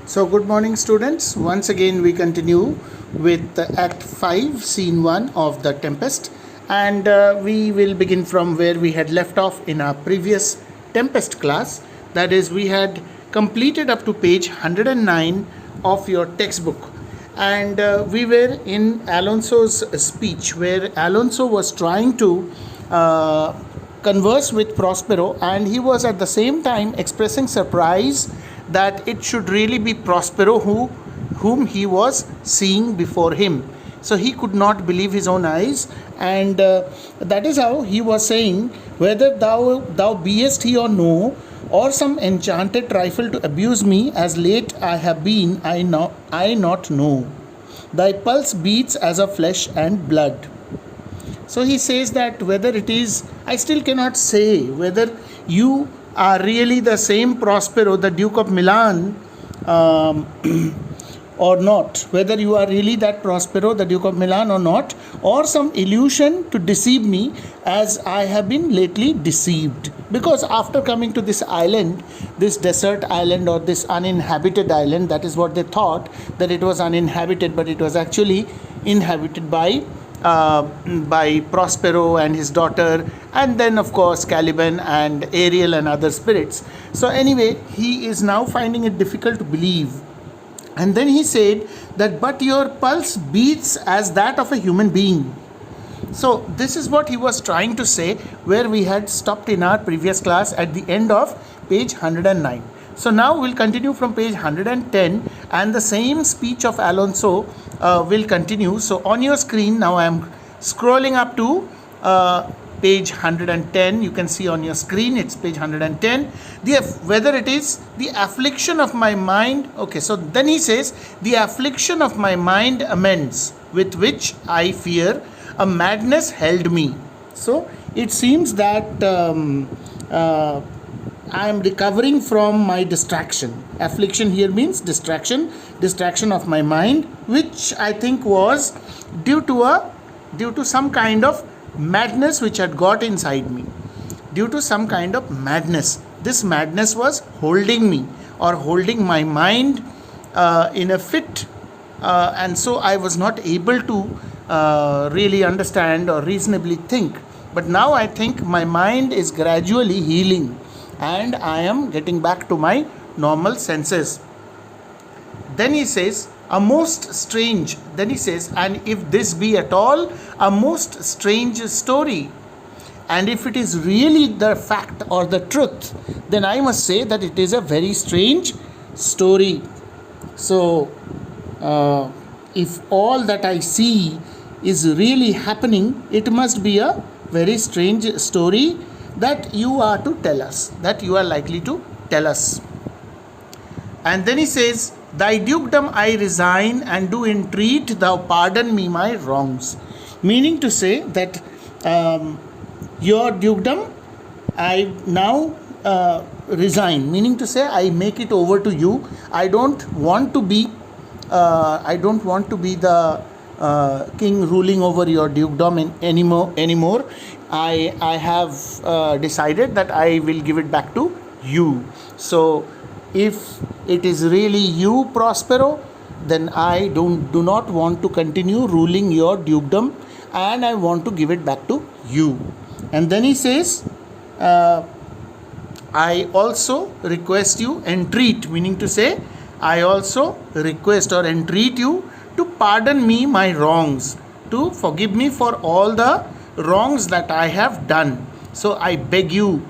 So, good morning, students. Once again, we continue with Act 5, Scene 1 of the Tempest, and we will begin from where we had left off in our previous Tempest class. That is, we had completed up to page 109 of your textbook, and we were in Alonso's speech, where Alonso was trying to converse with Prospero, and he was at the same time expressing surprise that it should really be Prospero whom he was seeing before him. So he could not believe his own eyes, and that is how he was saying, whether thou beest he or no, or some enchanted trifle to abuse me, as late I have been, I not know. Thy pulse beats as of flesh and blood. So he says that whether it is, I still cannot say whether you are really the same Prospero, the Duke of Milan, or not, whether you are really that Prospero, the Duke of Milan, or not, or some illusion to deceive me, as I have been lately deceived. Because after coming to this island, this desert island or this uninhabited island, that is what they thought, that it was uninhabited, but it was actually inhabited by Prospero and his daughter, and then of course Caliban and Ariel and other spirits. So anyway, he is now finding it difficult to believe. And then he said that, but your pulse beats as that of a human being. So this is what he was trying to say, where we had stopped in our previous class at the end of page 109. So now we'll continue from page 110, and the same speech of Alonso will continue. So on your screen now I am scrolling up to page 110. You can see on your screen it's page 110. Whether it is the affliction of my mind. Okay, so then he says, the affliction of my mind amends, with which I fear a madness held me. So it seems that I am recovering from my distraction. Affliction here means distraction of my mind, which I think was due to some kind of madness which had got inside me. Due to some kind of madness. This madness was holding me, or holding my mind in a fit, and so I was not able to really understand or reasonably think. But now I think my mind is gradually healing, and I am getting back to my normal senses. Then he says, a most strange, then he says, and if this be at all a most strange story, and if it is really the fact or the truth, then I must say that it is a very strange story. So, if all that I see is really happening, it must be a very strange story that you are to tell us, that you are likely to tell us. And then he says, thy dukedom I resign, and do entreat thou pardon me my wrongs. Meaning to say that your dukedom I now resign. Meaning to say I make it over to you. I don't want to be the king ruling over your dukedom anymore. I have decided that I will give it back to you. So if it is really you, Prospero, then I do not want to continue ruling your dukedom, and I want to give it back to you. And then he says, I also request you, entreat, meaning to say I also request or entreat you to pardon me my wrongs, to forgive me for all the wrongs that I have done. So I beg you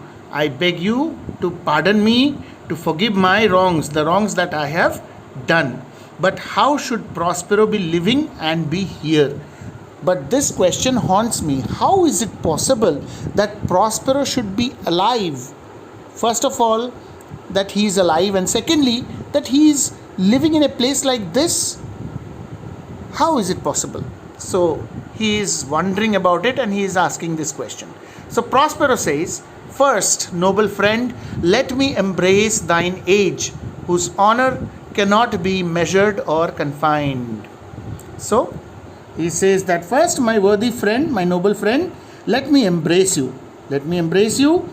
to pardon me, to forgive my wrongs, the wrongs that I have done. But how should Prospero be living and be here? But this question haunts me. How is it possible that Prospero should be alive? First of all, that he is alive, and secondly, that he is living in a place like this. How is it possible? So he is wondering about it, and he is asking this question. So Prospero says, first, noble friend, let me embrace thine age, whose honor cannot be measured or confined. So he says that first, my worthy friend, my noble friend, let me embrace you. Let me embrace you.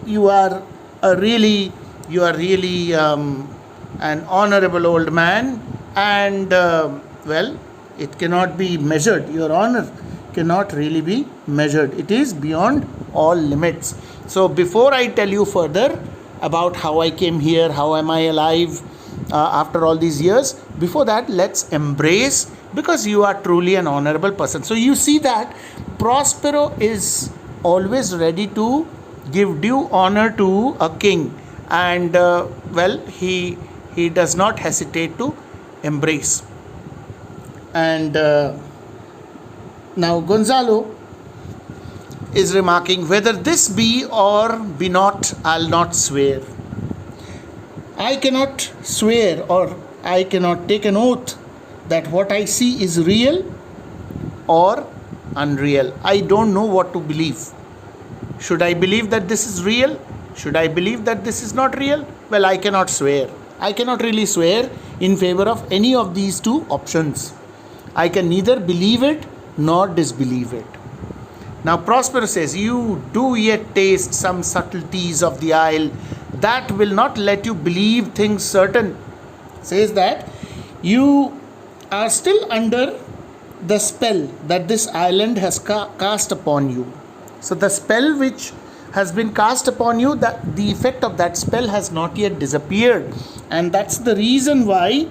You are really an honorable old man, and well, it cannot be measured. Your honor cannot really be measured. It is beyond all limits. So before I tell you further about how I came here, how am I alive after all these years, before that, let's embrace, because you are truly an honorable person. So you see that Prospero is always ready to give due honor to a king, and well, he does not hesitate to embrace. And now Gonzalo is remarking, whether this be or be not, I'll not swear. I cannot swear, or I cannot take an oath that what I see is real or unreal. I don't know what to believe. Should I believe that this is real? Should I believe that this is not real? Well, I cannot swear. I cannot really swear in favor of any of these two options. I can neither believe it nor disbelieve it. Now Prospero says, you do yet taste some subtleties of the isle that will not let you believe things certain. Says that you are still under the spell that this island has cast upon you. So the spell which has been cast upon you, that the effect of that spell has not yet disappeared, and that's the reason why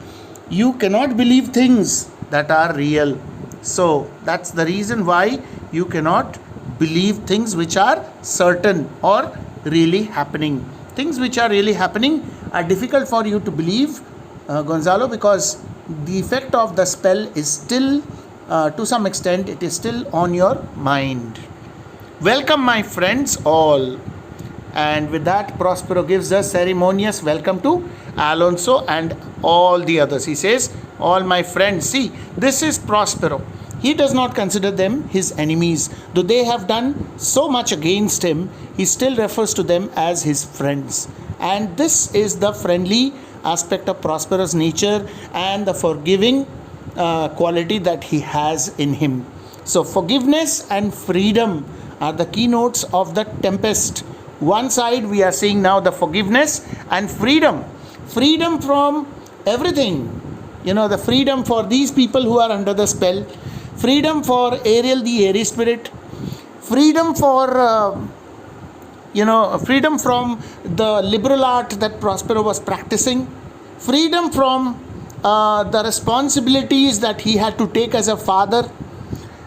you cannot believe things that are real. So that's the reason why you cannot believe things which are certain or really happening. Things which are really happening are difficult for you to believe, Gonzalo, because the effect of the spell is still, to some extent, it is still on your mind. Welcome, my friends, all. And with that, Prospero gives a ceremonious welcome to Alonso and all the others. He says, all my friends, see, this is Prospero. He does not consider them his enemies. Though they have done so much against him, he still refers to them as his friends. And this is the friendly aspect of Prospero's nature and the forgiving quality that he has in him. So forgiveness and freedom are the keynotes of the Tempest. One side we are seeing now the forgiveness and freedom. Freedom from everything. The freedom for these people who are under the spell. Freedom for Ariel, the airy spirit. Freedom for, freedom from the liberal art that Prospero was practicing. Freedom from the responsibilities that he had to take as a father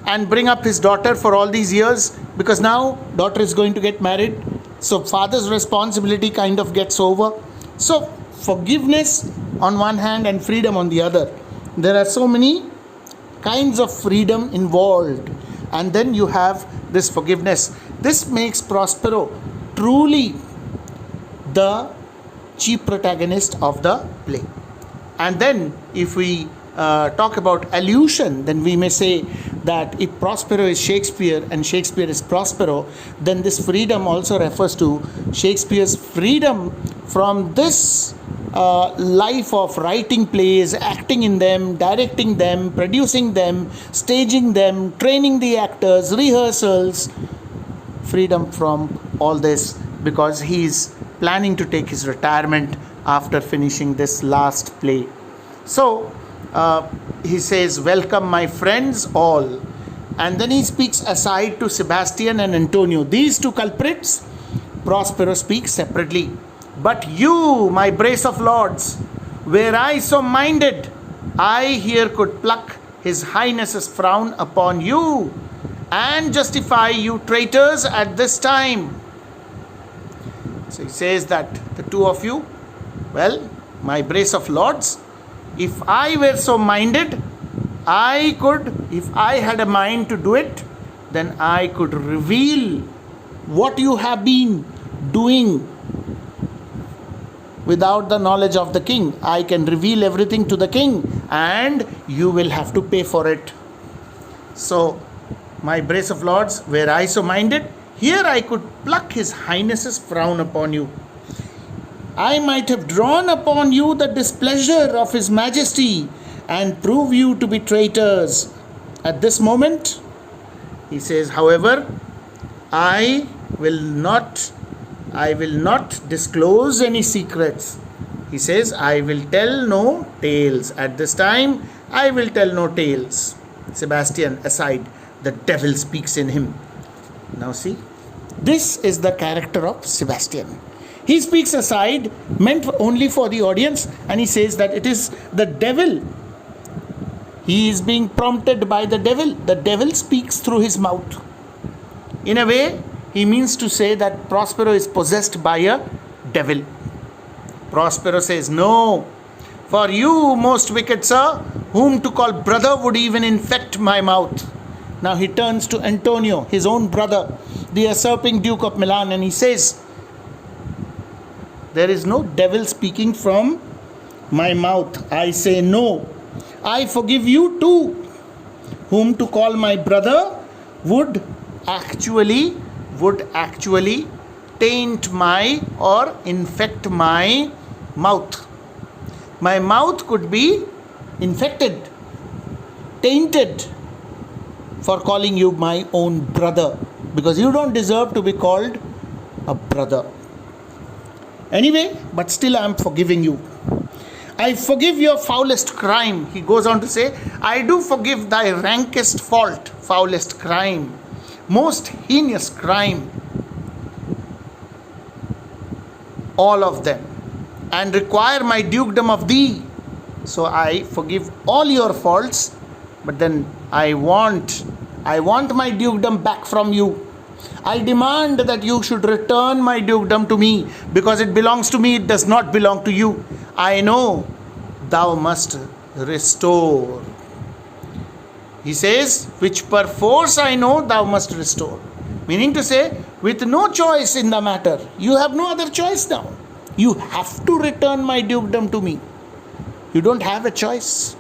and bring up his daughter for all these years, because now daughter is going to get married. So father's responsibility kind of gets over. So forgiveness on one hand and freedom on the other. There are so many kinds of freedom involved, and then you have this forgiveness. This makes Prospero truly the chief protagonist of the play. And then if we talk about allusion, then we may say that if Prospero is Shakespeare and Shakespeare is Prospero, then this freedom also refers to Shakespeare's freedom from this life of writing plays, acting in them, directing them, producing them, staging them, training the actors, rehearsals. Freedom from all this, because he is planning to take his retirement after finishing this last play. So he says, welcome, my friends, all. And then he speaks aside to Sebastian and Antonio. These two culprits, Prospero speaks separately. But you, my brace of lords, were I so minded, I here could pluck his highness's frown upon you and justify you traitors at this time. So he says that the two of you, well, my brace of lords, if I were so minded, I could, if I had a mind to do it, then I could reveal what you have been doing without the knowledge of the king. I can reveal everything to the king, and you will have to pay for it. So, my brace of lords, were I so minded, here I could pluck his highness's frown upon you. I might have drawn upon you the displeasure of his majesty and prove you to be traitors. At this moment, he says, however, I will not disclose any secrets. He says, I will tell no tales. At this time, I will tell no tales. Sebastian aside, the devil speaks in him. Now see, this is the character of Sebastian. He speaks aside, meant only for the audience, and he says that it is the devil. He is being prompted by the devil. The devil speaks through his mouth. In a way, he means to say that Prospero is possessed by a devil. Prospero says, no, for you, most wicked sir, whom to call brother would even infect my mouth. Now he turns to Antonio, his own brother, the usurping Duke of Milan, and he says, there is no devil speaking from my mouth. I say no. I forgive you too. Whom to call my brother would actually taint my or infect my mouth. My mouth could be infected, tainted for calling you my own brother, because you don't deserve to be called a brother. Anyway, but still I am forgiving you. I forgive your foulest crime. He goes on to say, I do forgive thy rankest fault, foulest crime, most heinous crime, all of them, and require my dukedom of thee. So I forgive all your faults, but then I want my dukedom back from you. I demand that you should return my dukedom to me, because it belongs to me, it does not belong to you. I know thou must restore. He says, which perforce I know thou must restore. Meaning to say, with no choice in the matter, you have no other choice now. You have to return my dukedom to me. You don't have a choice,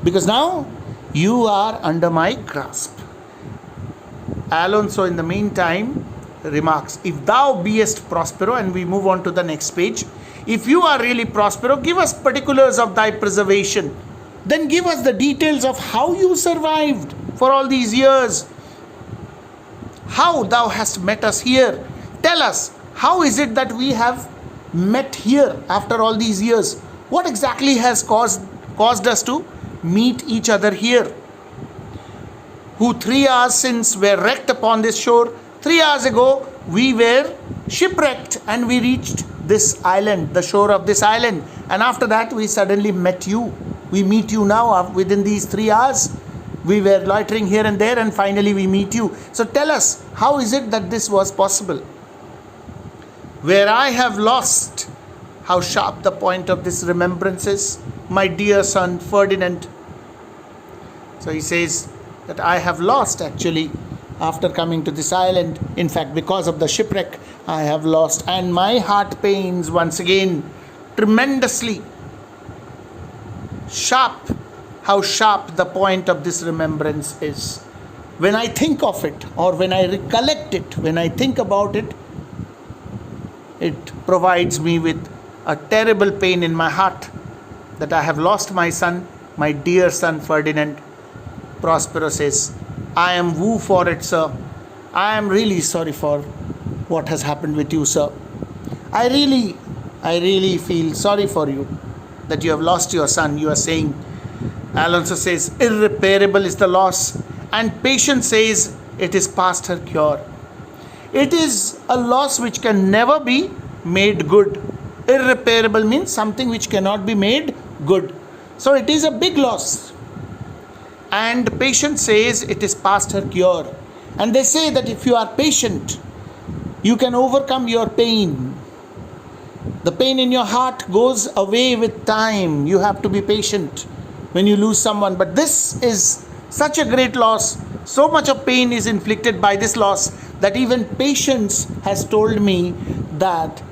because now you are under my grasp. Alonso, in the meantime, remarks, if thou beest Prospero, and we move on to the next page, if you are really Prospero, give us particulars of thy preservation. Then give us the details of how you survived for all these years. How thou hast met us here. Tell us, how is it that we have met here after all these years? What exactly has caused us to meet each other here? Who 3 hours since were wrecked upon this shore. 3 hours ago we were shipwrecked and we reached this island, the shore of this island. And after that we suddenly met you. We meet you now within these 3 hours. We were loitering here and there and finally we meet you. So tell us, how is it that this was possible? Where I have lost, how sharp the point of this remembrance is, my dear son Ferdinand. So he says that I have lost actually after coming to this island. In fact, because of the shipwreck, I have lost, and my heart pains once again tremendously. Sharp, how sharp the point of this remembrance is. When I think of it, or when I recollect it, when I think about it, it provides me with a terrible pain in my heart that I have lost my son, my dear son Ferdinand. Prospero says, I am woo for it, sir. I am really sorry for what has happened with you, sir. I really feel sorry for you that you have lost your son. You are saying, Alonso says, irreparable is the loss, and Patience says it is past her cure. It is a loss which can never be made good. Irreparable means something which cannot be made good. So it is a big loss. And Patience says it is past her cure. And they say that if you are patient, you can overcome your pain. The pain in your heart goes away with time. You have to be patient when you lose someone. But this is such a great loss. So much of pain is inflicted by this loss that even Patience has told me that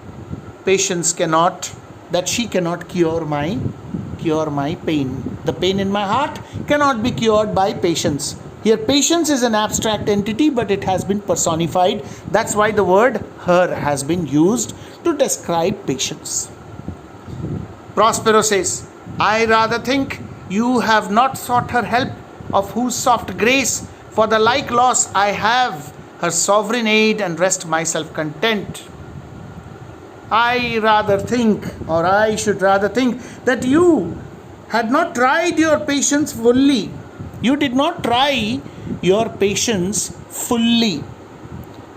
she cannot cure my pain. The pain in my heart cannot be cured by Patience. Here, Patience is an abstract entity, but it has been personified. That's why the word her has been used to describe Patience. Prospero says, I rather think you have not sought her help, of whose soft grace for the like loss I have her sovereign aid, and rest myself content. I rather think, or I should rather think, that you had not tried your patience fully. You did not try your patience fully.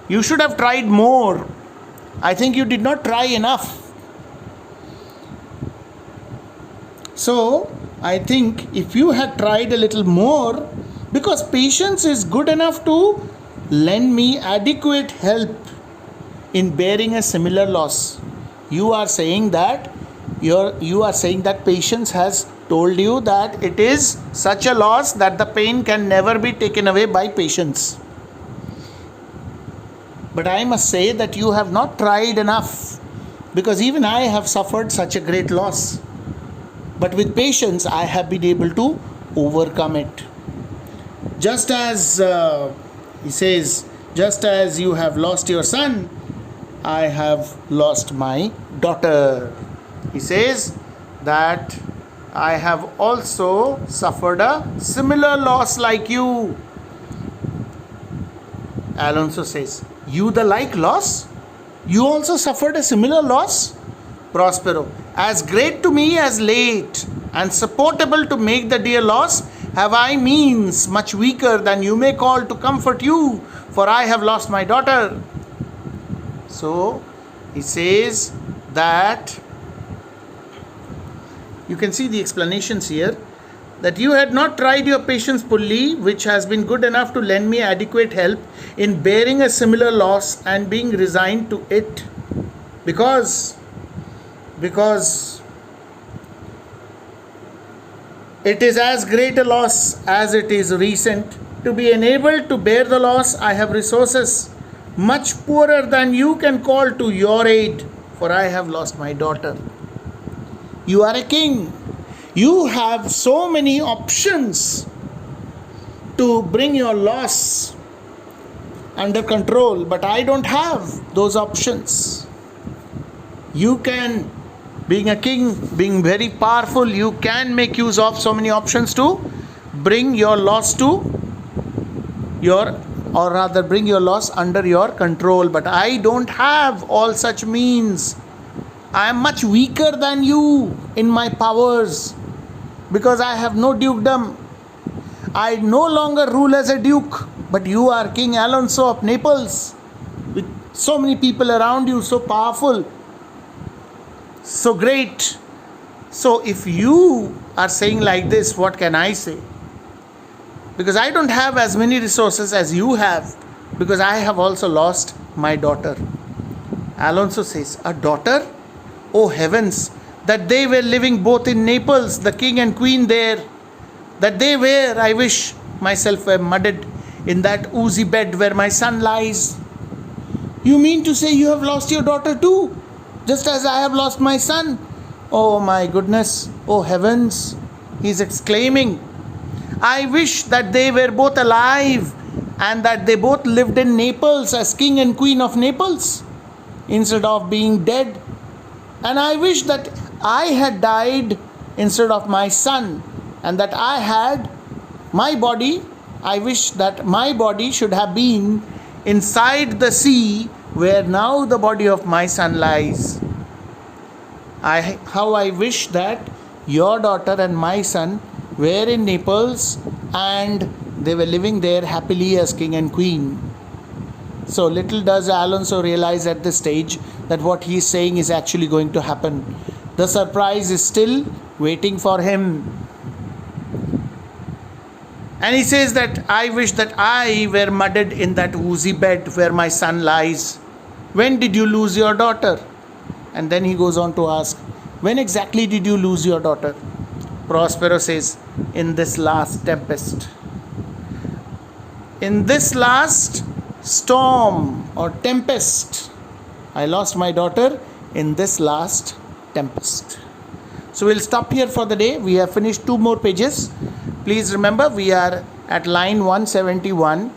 You should have tried more. I think you did not try enough. So, I think if you had tried a little more, because patience is good enough to lend me adequate help in bearing a similar loss. You are saying that patience has told you that it is such a loss that the pain can never be taken away by patience. But I must say that you have not tried enough, because even I have suffered such a great loss. But with patience, I have been able to overcome it. Just as he says, just as you have lost your son, I have lost my daughter. He says that I have also suffered a similar loss like you. Alonso says, you the like loss? You also suffered a similar loss? Prospero, as great to me as late, and supportable to make the dear loss, have I means much weaker than you may call to comfort you, for I have lost my daughter. So, he says that, you can see the explanations here, that you had not tried your patience fully, which has been good enough to lend me adequate help in bearing a similar loss and being resigned to it, because it is as great a loss as it is recent. To be enabled to bear the loss, I have resources much poorer than you can call to your aid, for I have lost my daughter. You are a king. You have so many options to bring your loss under control, but I don't have those options. You can, being a king, being very powerful, you can make use of so many options to bring your loss to bring your loss under your control. But I don't have all such means. I am much weaker than you in my powers, because I have no dukedom. I no longer rule as a duke, but you are King Alonso of Naples, with so many people around you, so powerful, so great. So if you are saying like this, what can I say? Because I don't have as many resources as you have, because I have also lost my daughter. Alonso says, a daughter? Oh heavens, that they were living both in Naples, the king and queen there, that they were, I wish myself were mudded in that oozy bed where my son lies. You mean to say you have lost your daughter too, just as I have lost my son? Oh my goodness, oh heavens, he is exclaiming. I wish that they were both alive and that they both lived in Naples as king and queen of Naples instead of being dead. And I wish that I had died instead of my son, and that I had my body. I wish that my body should have been inside the sea where now the body of my son lies. How I wish that your daughter and my son were in Naples and they were living there happily as king and queen. So little does Alonso realize at this stage that what he is saying is actually going to happen. The surprise is still waiting for him. And he says that I wish that I were mudded in that oozy bed where my son lies. When did you lose your daughter? And then he goes on to ask, when exactly did you lose your daughter? Prospero says, in this last tempest. In this last storm or tempest. I lost my daughter in this last tempest. So we'll stop here for the day. We have finished 2 more pages. Please remember, we are at line 171.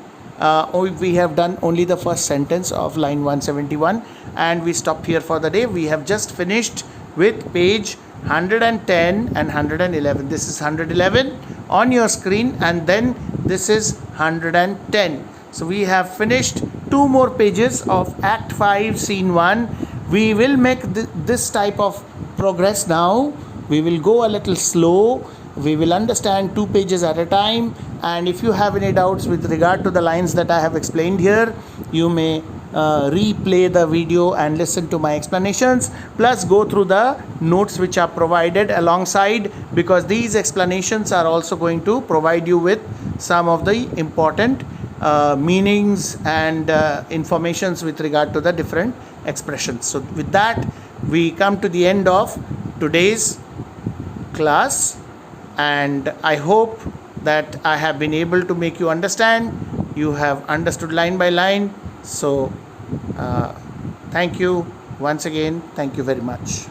We have done only the first sentence of line 171 and we stop here for the day. We have just finished with page 110 and 111. This is 111 on your screen and then this is 110. So we have finished 2 more pages of Act 5 Scene 1, We will make this type of progress now. We will go a little slow. We will understand 2 pages at a time. And if you have any doubts with regard to the lines that I have explained here, you may replay the video and listen to my explanations, plus go through the notes which are provided alongside, because these explanations are also going to provide you with some of the important meanings and informations with regard to the different expressions. So with that, we come to the end of today's class, and I hope that I have been able to make you understand. You have understood line by line. So thank you once again. Thank you very much.